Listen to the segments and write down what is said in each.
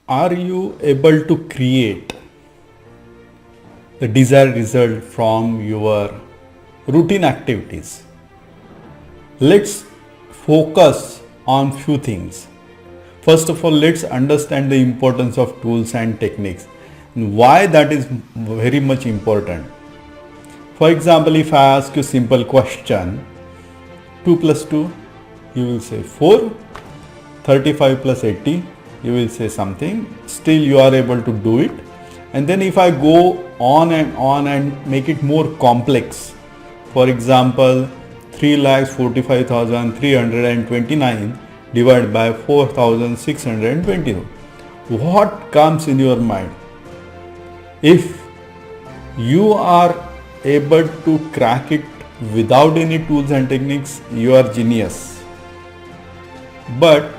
Are you able to create the desired result from your routine activities? Let's focus on few things. First of all, let's understand the importance of tools and techniques and why that is very much important. For example, if I ask you a simple question, 2 plus 2, you will say 4, 35 plus 80, you will say something, still you are able to do it. And then if I go on and make it more complex, for example, 3,45,329 divided by 4,622, what comes in your mind? If you are able to crack it without any tools and techniques, you are genius. But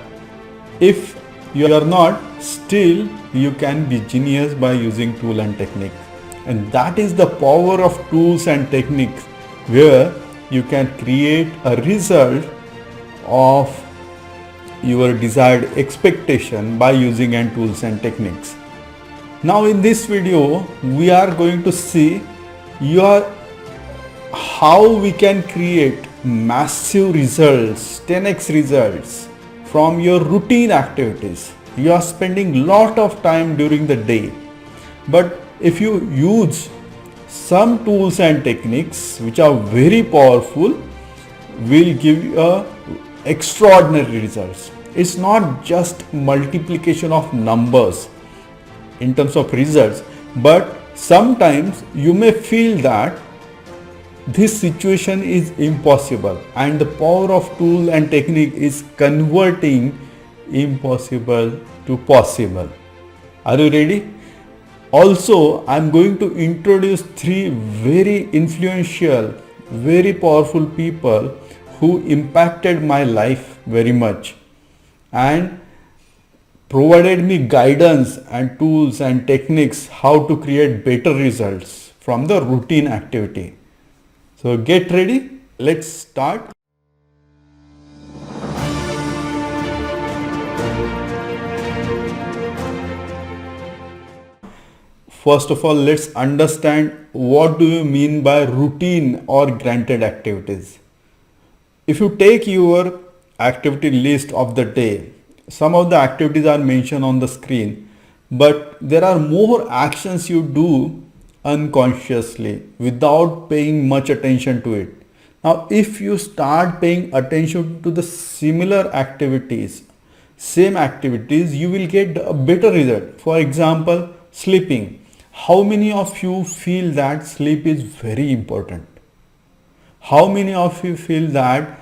if you are not, still you can be genius by using tool and technique. And that is the power of tools and techniques, where you can create a result of your desired expectation by using tools and techniques. Now in this video, we are going to see how we can create massive results, 10x results from your routine activities. You are spending lot of time during the day, but if you use some tools and techniques which are very powerful, will give you extraordinary results. It's not just multiplication of numbers in terms of results, but sometimes you may feel that this situation is impossible, and the power of tool and technique is converting impossible to possible. Are you ready? Also, I am going to introduce 3 very influential, very powerful people who impacted my life very much and provided me guidance and tools and techniques how to create better results from the routine activity. So get ready, let's start. First of all, let's understand what do you mean by routine or granted activities. If you take your activity list of the day, some of the activities are mentioned on the screen, but there are more actions you do unconsciously without paying much attention to it. Now, if you start paying attention to the similar activities, same activities, you will get a better result. For example, sleeping. How many of you feel that sleep is very important? How many of you feel that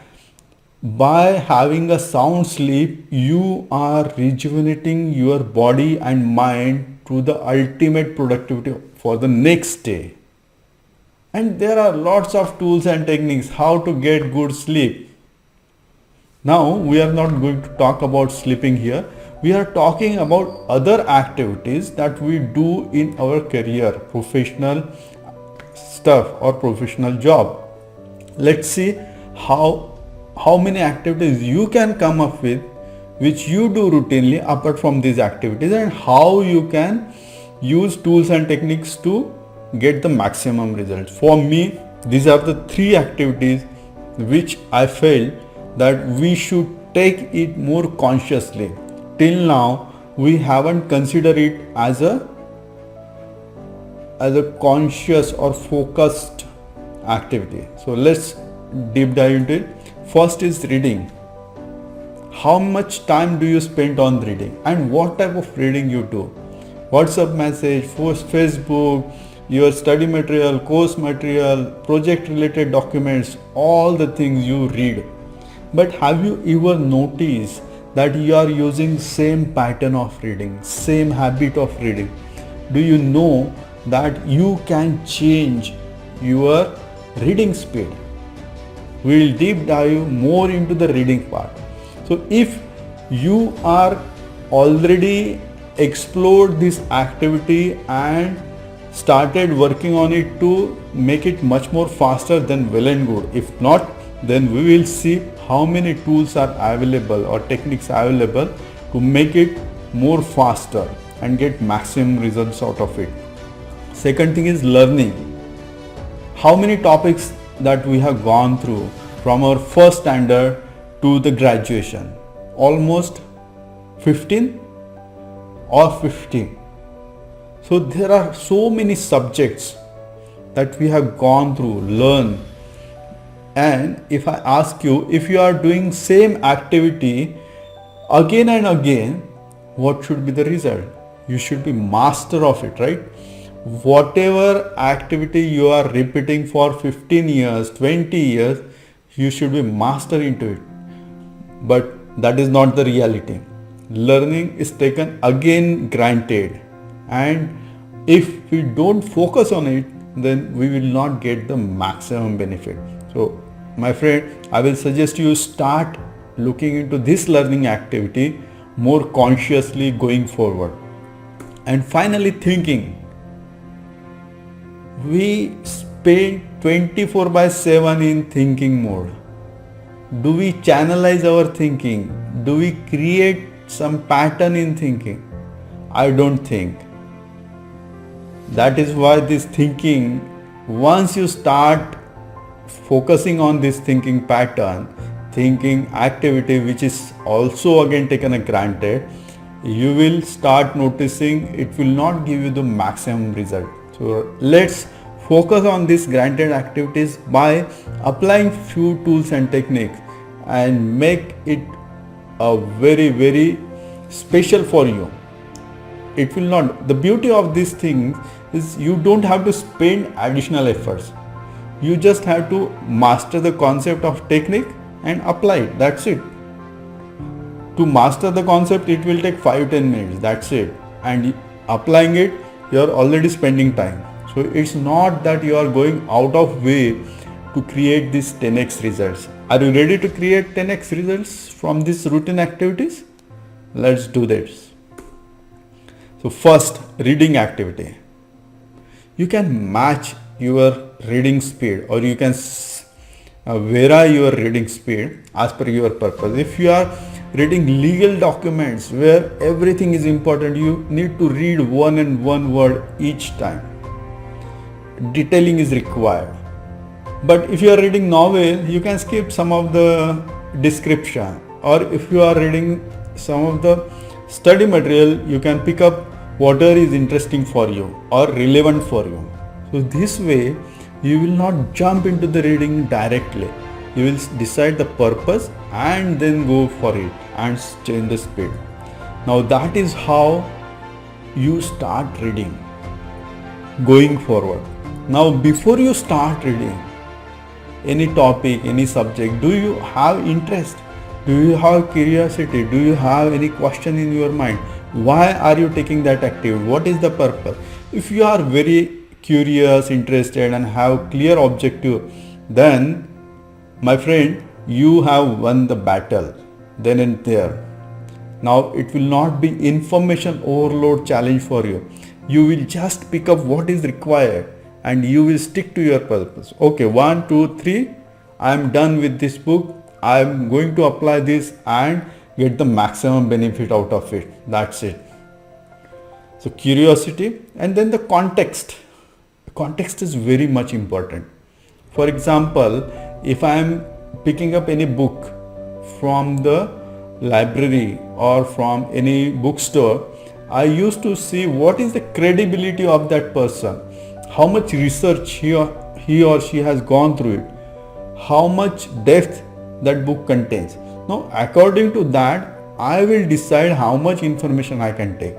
by having a sound sleep, you are rejuvenating your body and mind to the ultimate productivity for the next day? And there are lots of tools and techniques how to get good sleep. Now, we are not going to talk about sleeping here. We are talking about other activities that we do in our career, professional stuff or professional job. Let's see how many activities you can come up with which you do routinely apart from these activities, and how you can use tools and techniques to get the maximum results. For me, these are the 3 activities which I felt that we should take it more consciously. Till now, we haven't considered it as a conscious or focused activity. So let's deep dive into it. First is reading. How much time do you spend on reading, and what type of reading you do? WhatsApp message, Facebook, your study material, course material, project related documents, all the things you read. But have you ever noticed that you are using same pattern of reading, same habit of reading? Do you know that you can change your reading speed? We will deep dive more into the reading part. So if you are already explored this activity and started working on it to make it much more faster, then well and good. If not, then we will see how many tools are available or techniques available to make it more faster and get maximum results out of it. Second thing is learning. How many topics that we have gone through from our first standard to the graduation? Almost 15 or 15. So there are so many subjects that we have gone through, learn. And if I ask you, if you are doing same activity again and again, what should be the result? You should be master of it, right? Whatever activity you are repeating for 15 years, 20 years, you should be master into it. But that is not the reality. Learning is taken again granted, and if we don't focus on it, then we will not get the maximum benefit. So my friend, I will suggest you start looking into this learning activity more consciously going forward. And finally, thinking. We spend 24/7 in thinking mode. Do we channelize our thinking? Do we create some pattern in thinking? I don't think. That is why this thinking, once you start focusing on this thinking pattern, thinking activity which is also again taken as granted, you will start noticing it will not give you the maximum result. So let's focus on these granted activities by applying few tools and techniques and make it a very special for you. It will not, the beauty of this thing is you don't have to spend additional efforts. You just have to master the concept of technique and apply it. That's it. To master the concept, it will take 5-10 minutes. That's it. And applying it, you are already spending time. So it's not that you are going out of way to create these 10x results. Are you ready to create 10x results from these routine activities? Let's do this. So first, reading activity. You can match your reading speed, or you can vary your reading speed as per your purpose. If you are reading legal documents where everything is important, you need to read one and one word each time. Detailing is required. But if you are reading novel, you can skip some of the description. Or if you are reading some of the study material, you can pick up whatever is interesting for you or relevant for you. So this way, you will not jump into the reading directly. You will decide the purpose and then go for it and change the speed. Now that is how you start reading going forward. Now before you start reading any topic, any subject, do you have interest? Do you have curiosity? Do you have any question in your mind? Why are you taking that activity? What is the purpose? If you are very curious, interested and have clear objective, then my friend, you have won the battle then and there. Now it will not be information overload challenge for you. You will just pick up what is required and you will stick to your purpose. Okay, 1, 2, 3, I am done with this book. I am going to apply this and get the maximum benefit out of it. That's it. So curiosity, and then the context. Context is very much important. For example, if I am picking up any book from the library or from any bookstore, I used to see what is the credibility of that person, how much research he or she has gone through it, how much depth that book contains. Now according to that, I will decide how much information I can take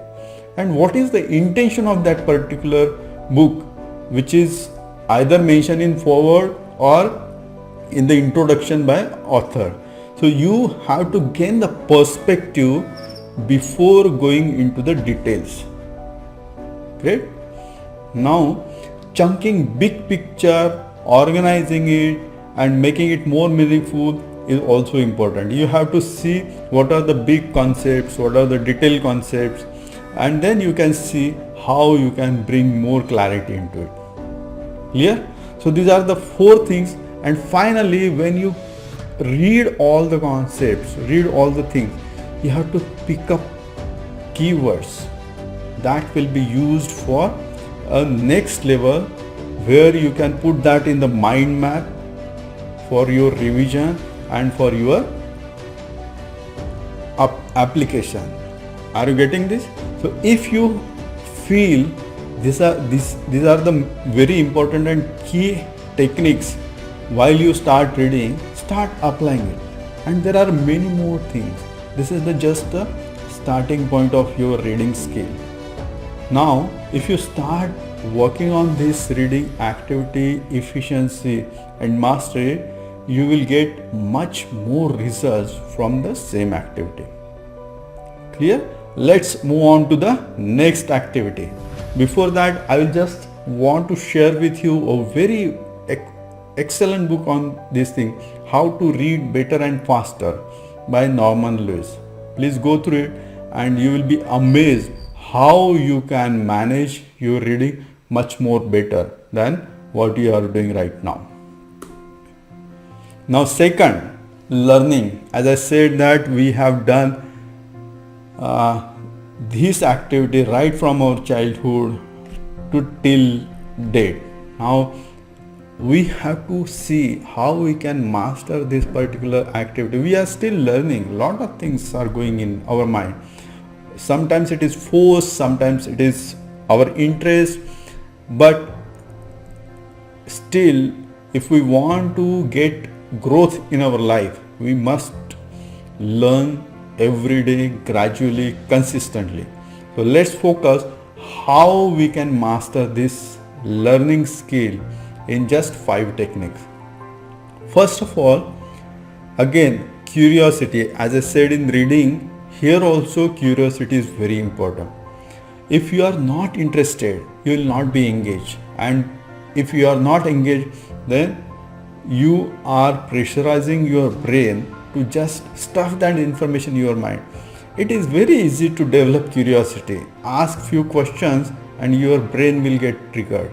and what is the intention of that particular book, which is either mentioned in foreword or in the introduction by author. So you have to gain the perspective before going into the details. Great. Now chunking big picture, organizing it and making it more meaningful is also important. You have to see what are the big concepts, what are the detailed concepts, and then you can see how you can bring more clarity into it. Clear? So these are the 4 things. And finally, when you read all the concepts, read all the things, you have to pick up keywords that will be used for a next level, where you can put that in the mind map for your revision and for your application. Are you getting this? So if you feel these are the very important and key techniques while you start reading, start applying it. And there are many more things. This is just the starting point of your reading skill. Now, if you start working on this reading activity, efficiency and mastery, you will get much more results from the same activity. Clear? Let's move on to the next activity. Before that, I will just want to share with you a very excellent book on this thing, How to Read Better and Faster by Norman Lewis. Please go through it and you will be amazed how you can manage your reading much more better than what you are doing right now. Now second, learning. As I said that we have done this activity right from our childhood to till date. Now we have to see how we can master this particular activity. We are still learning. A lot of things are going in our mind. Sometimes it is force, sometimes it is our interest, but still if we want to get growth in our life, we must learn every day, gradually, consistently. So let's focus how we can master this learning skill in just 5 techniques. First of all, again, curiosity. As I said in reading, here also curiosity is very important. If you are not interested, you will not be engaged, and if you are not engaged, then you are pressurizing your brain to just stuff that information in your mind. It is very easy to develop curiosity. Ask few questions and your brain will get triggered,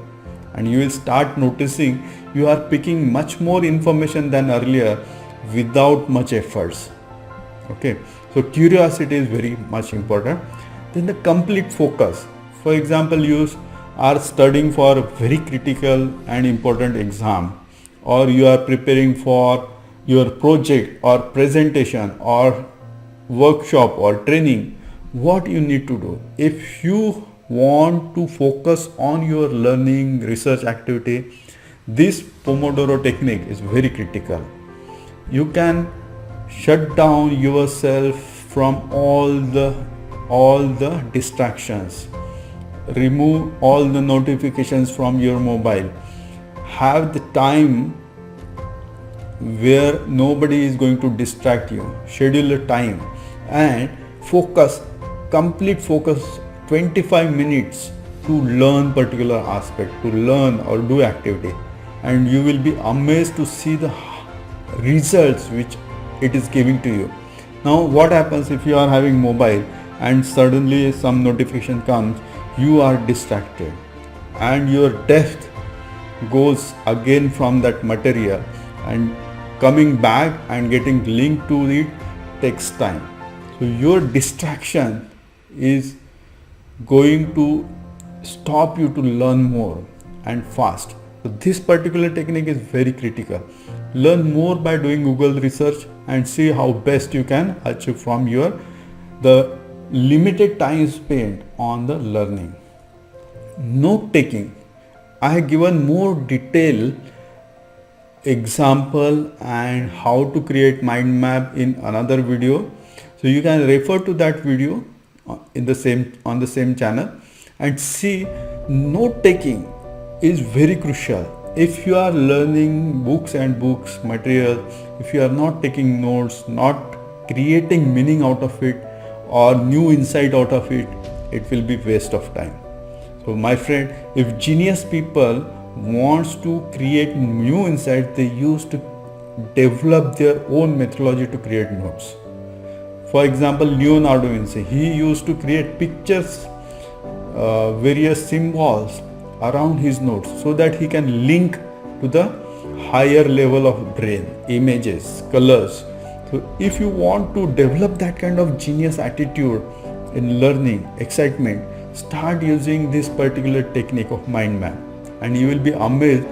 and you will start noticing you are picking much more information than earlier without much efforts. Okay, so curiosity is very much important. Then the complete focus. For example, you are studying for a very critical and important exam, or you are preparing for your project or presentation or workshop or training. What you need to do, if you want to focus on your learning research activity, this Pomodoro technique is very critical. You can shut down yourself from all the distractions, remove all the notifications from your mobile, have the time where nobody is going to distract you, schedule a time and focus, complete focus 25 minutes to learn particular aspect, to learn or do activity, and you will be amazed to see the results which it is giving to you. Now what happens if you are having mobile and suddenly some notification comes, you are distracted and your depth goes again from that material, and coming back and getting linked to it takes time. So your distraction is going to stop you to learn more and fast. So this particular technique is very critical. Learn more by doing Google research and see how best you can achieve from the limited time spent on the learning. Note taking. I have given more detailed example and how to create mind map in another video, so you can refer to that video on the same channel and see. Note taking is very crucial. If you are learning books material, if you are not taking notes, not creating meaning out of it or new insight out of it, it will be waste of time. So my friend, if genius people wants to create new insight, they used to develop their own methodology to create notes. For example, Leonardo da Vinci, he used to create pictures, various symbols around his notes so that he can link to the higher level of brain, images, colors. So if you want to develop that kind of genius attitude in learning, excitement, start using this particular technique of mind map, and you will be amazed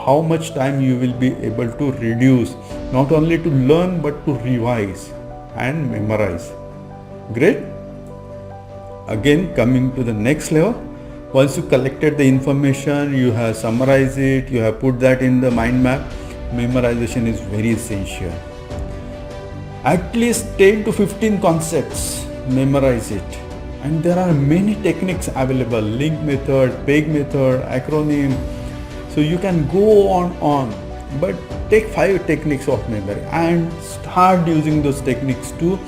how much time you will be able to reduce, not only to learn but to revise and memorize. Great. Again, coming to the next level, once you collected the information, you have summarized it, you have put that in the mind map, memorization is very essential. At least 10 to 15 concepts, memorize it. And there are many techniques available, link method, peg method, acronym. So you can go on, but take 5 techniques of memory and start using those techniques to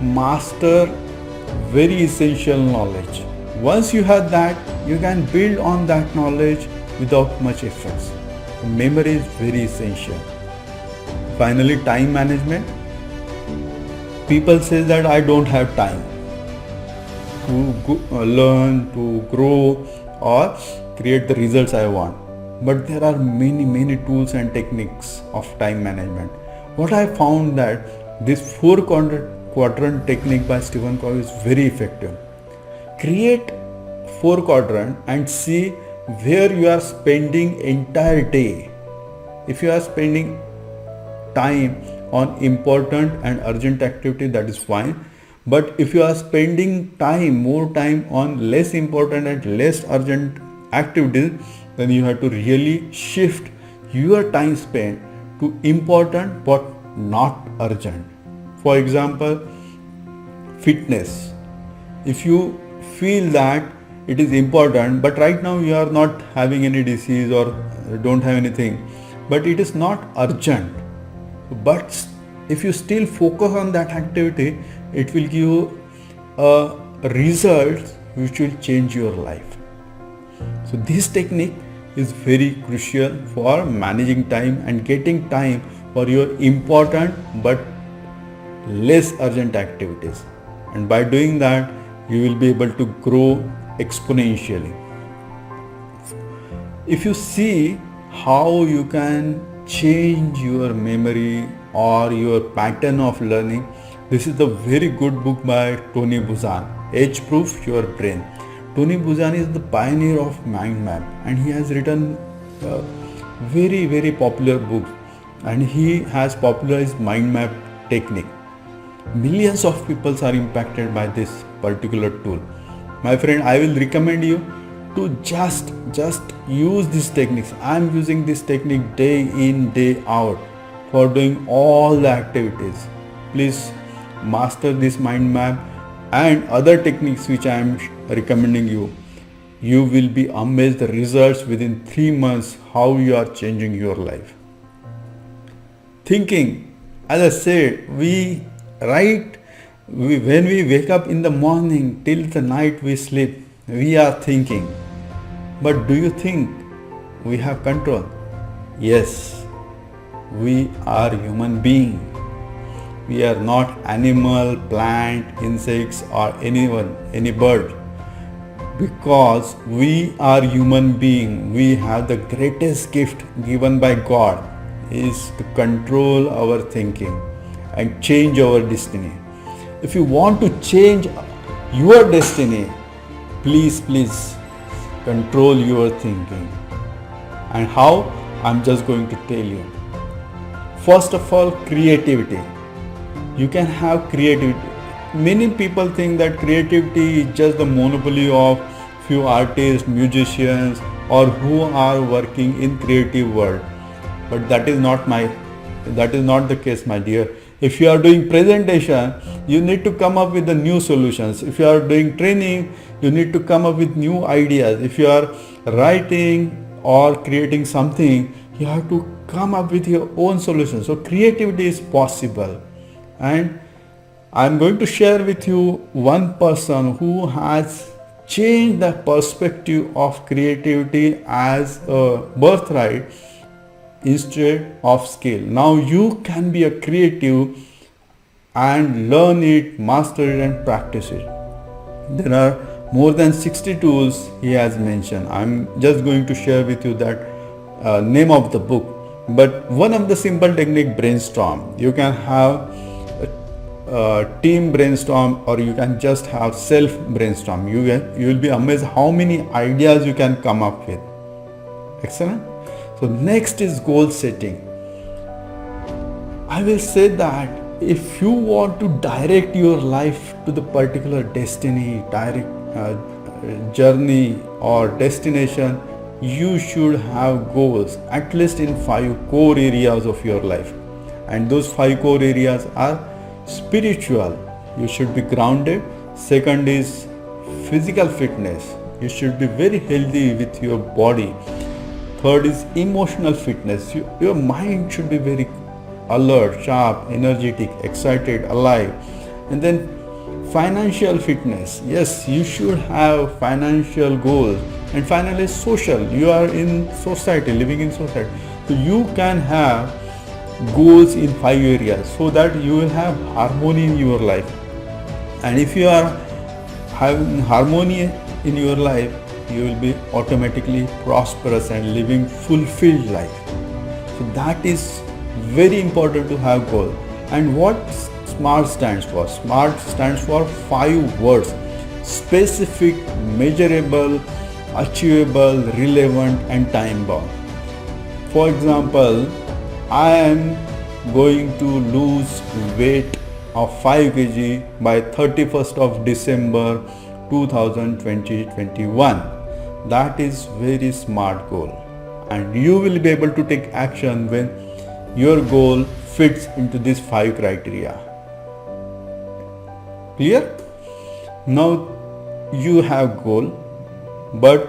master very essential knowledge. Once you have that, you can build on that knowledge without much effort. Memory is very essential. Finally, time management. People say that I don't have time to learn, to grow, or create the results I want. But there are many tools and techniques of time management. What I found that this 4 quadrant technique by Stephen Covey is very effective. Create 4 quadrant and see where you are spending entire day. If you are spending time on important and urgent activity, that is fine. But if you are spending more time on less important and less urgent activities, then you have to really shift your time spent to important but not urgent. For example, fitness. If you feel that it is important, but right now you are not having any disease or don't have anything, but it is not urgent, but if you still focus on that activity, it will give you a result which will change your life. So this technique is very crucial for managing time and getting time for your important but less urgent activities. And by doing that, you will be able to grow exponentially. If you see how you can change your memory or your pattern of learning, this is the very good book by Tony Buzan, Age Proof Your Brain. Tony Buzan is the pioneer of mind map, and he has written very popular books, and he has popularized mind map technique. Millions of people are impacted by this particular tool. My friend, I will recommend you to just use these techniques. I am using this technique day in, day out for doing all the activities. Please master this mind map and other techniques which I am recommending you. You will be amazed the results within 3 months how you are changing your life. Thinking, as I said, when we wake up in the morning till the night we sleep, we are thinking. But do you think we have control? Yes, we are human beings. We are not animal, plant, insects or any bird. Because we are human beings, we have the greatest gift given by God is to control our thinking and change our destiny. If you want to change your destiny, please control your thinking. And how? I'm just going to tell you. First of all, creativity. You can have creativity. Many people think that creativity is just the monopoly of few artists, musicians, or who are working in creative world. But that is not the case, my dear. If you are doing presentation, you need to come up with the new solutions. If you are doing training, you need to come up with new ideas. If you are writing or creating something, you have to come up with your own solutions. So creativity is possible. And I'm going to share with you one person who has changed the perspective of creativity as a birthright instead of skill. Now you can be a creative and learn it, master it and practice it. There are more than 60 tools he has mentioned. I'm just going to share with you that name of the book. But one of the simple technique, brainstorm. You can have team brainstorm, or you can just have self brainstorm. You will be amazed how many ideas you can come up with. Excellent. So next is goal setting. I will say that if you want to direct your life to the particular destiny, journey or destination, you should have goals at least in 5 core areas of your life. And those 5 core areas are spiritual, you should be grounded. Second is physical fitness, you should be very healthy with your body. Third is emotional fitness, your mind should be very alert, sharp, energetic, excited, alive. And then financial fitness, yes, you should have financial goals. And finally social, you are in society, living in society, so you can have goals in 5 areas so that you will have harmony in your life. And if you are having harmony in your life, you will be automatically prosperous and living fulfilled life. So that is very important to have goal. And what SMART stands for? SMART stands for 5 words: specific, measurable, achievable, relevant, and time bound. For example, I am going to lose weight of 5 kg by 31st of December 2021. That is very smart goal, and you will be able to take action when your goal fits into these 5 criteria. Clear? Now you have goal, but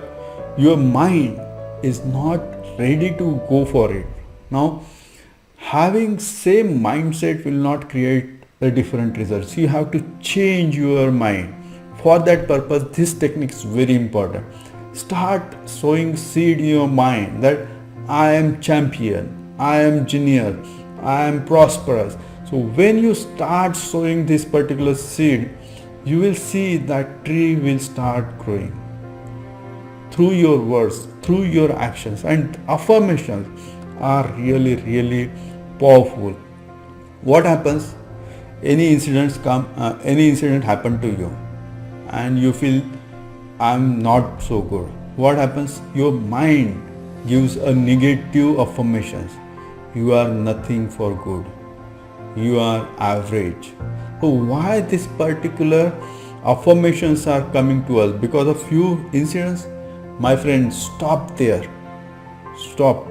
your mind is not ready to go for it. Now having same mindset will not create a different results. You have to change your mind. For that purpose, this technique is very important. Start sowing seed in your mind that I am champion, I am genius, I am prosperous. So when you start sowing this particular seed, you will see that tree will start growing through your words, through your actions. And affirmations are really, really powerful. What happens? Any incident happen to you and you feel I'm not so good. What happens? Your mind gives a negative affirmations. You are nothing for good. You are average. So why this particular affirmations are coming to us? Because of few incidents? My friend, stop there. Stop.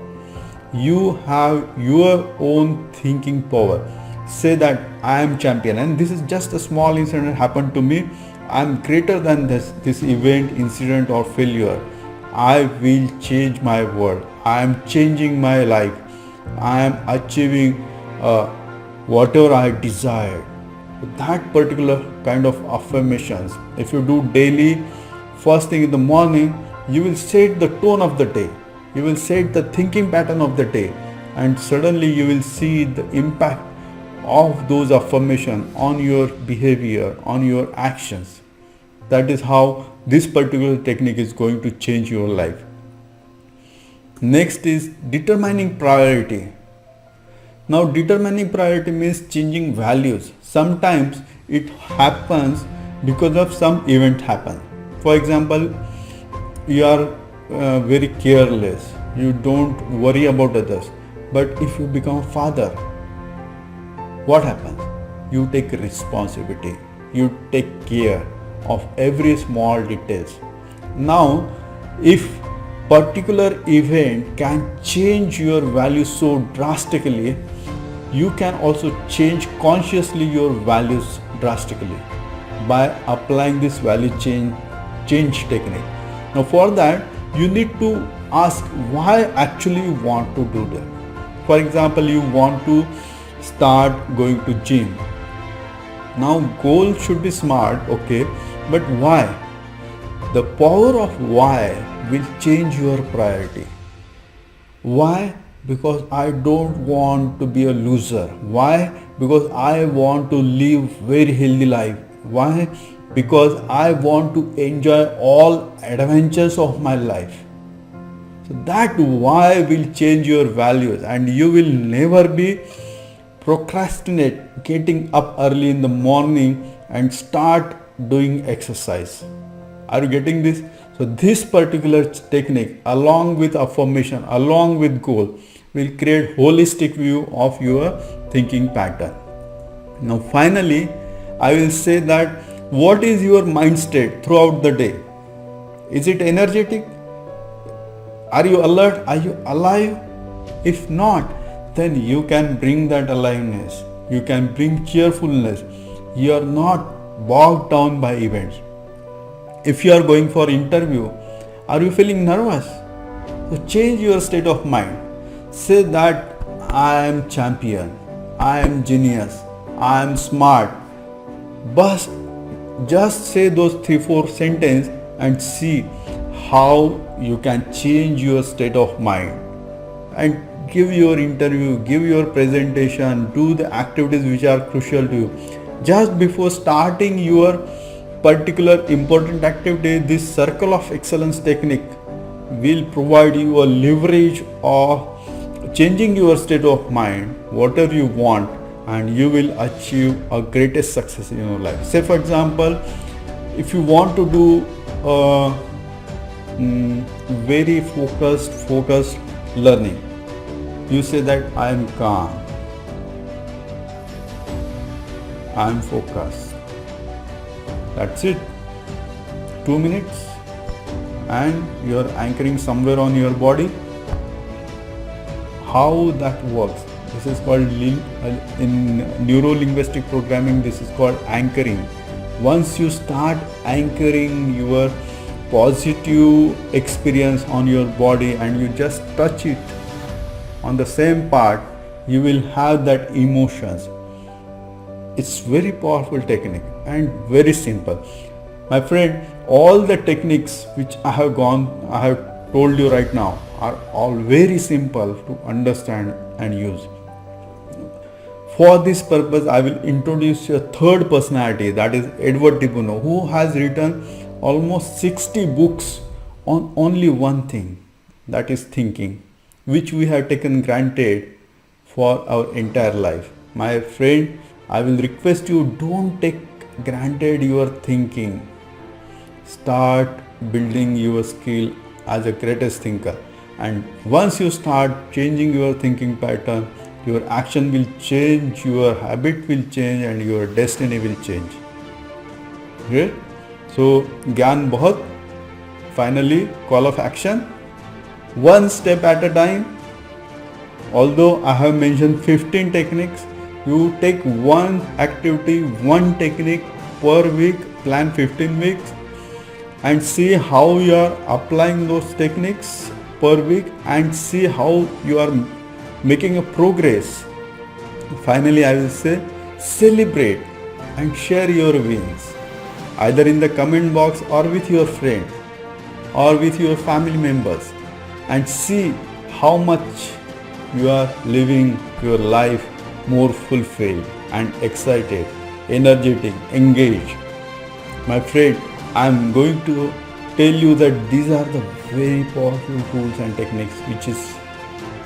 You have your own thinking power. Say that I am champion, and this is just a small incident happened to me. I am greater than this event, incident or failure. I will change my world. I am changing my life. I am achieving whatever I desired. That particular kind of affirmations, if you do daily, first thing in the morning, you will set the tone of the day. You will set the thinking pattern of the day, and suddenly you will see the impact of those affirmations on your behavior, on your actions. That is how this particular technique is going to change your life. Next is determining priority. Now determining priority means changing values. Sometimes it happens because of some event happen. For example, you are very careless. You don't worry about others. But if you become a father, what happens? You take responsibility. You take care of every small details. Now, if particular event can change your values so drastically, you can also change consciously your values drastically by applying this value change technique. Now for that, you need to ask why actually you want to do that. For example, you want to start going to gym. Now goal should be smart, okay, but why? The power of why will change your priority. Why? Because I don't want to be a loser. Why? Because I want to live very healthy life. Why? Because I want to enjoy all adventures of my life. So that why will change your values, and you will never be procrastinate getting up early in the morning and start doing exercise. Are you getting this? So this particular technique along with affirmation, along with goal, will create holistic view of your thinking pattern. Now finally, I will say that what is your mind state throughout the day? Is it energetic? Are you alert? Are you alive? If not, then you can bring that aliveness. You can bring cheerfulness. You are not bogged down by events. If you are going for interview, are you feeling nervous? So change your state of mind. Say that I am champion, I am genius, I am smart. But just say those 3-4 sentences and see how you can change your state of mind and give your interview, give your presentation, do the activities which are crucial to you. Just before starting your particular important activity, this circle of excellence technique will provide you a leverage of changing your state of mind, whatever you want, and you will achieve a greatest success in your life. Say for example, if you want to do very focused learning, you say that I am calm, I am focused. That's it. 2 minutes and you are anchoring somewhere on your body. How that works? This is called in neuro-linguistic programming, this is called anchoring. Once you start anchoring your positive experience on your body and you just touch it on the same part, you will have that emotions. It's very powerful technique and very simple. My friend, all the techniques which I have told you right now are all very simple to understand and use. For this purpose, I will introduce a third personality, that is Edward de Bono, who has written almost 60 books on only one thing, that is thinking, which we have taken granted for our entire life. My friend, I will request you, don't take granted your thinking. Start building your skill as a greatest thinker. And once you start changing your thinking pattern, your action will change, your habit will change, and your destiny will change. Okay? So, Gyan Bahut. Finally, call of action. One step at a time. Although I have mentioned 15 techniques, you take one activity, one technique per week, plan 15 weeks and see how you are applying those techniques per week and see how you are making a progress. Finally, I will say celebrate and share your wins either in the comment box or with your friend or with your family members and see how much you are living your life more fulfilled and excited, energetic, engaged. My friend, I am going to tell you that these are the very powerful tools and techniques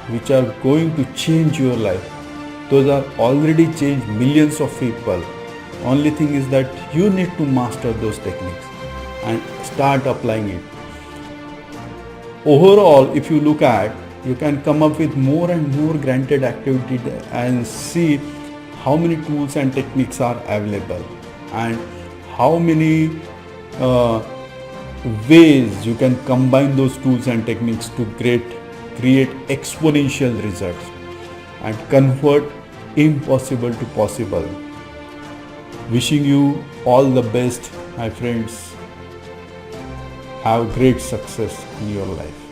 which are going to change your life. Those are already changed millions of people. Only thing is that you need to master those techniques and start applying it. Overall, if you look at, you can come up with more and more granted activity and see how many tools and techniques are available and how many ways you can combine those tools and techniques to create exponential results and convert impossible to possible. Wishing you all the best, my friends. Have great success in your life.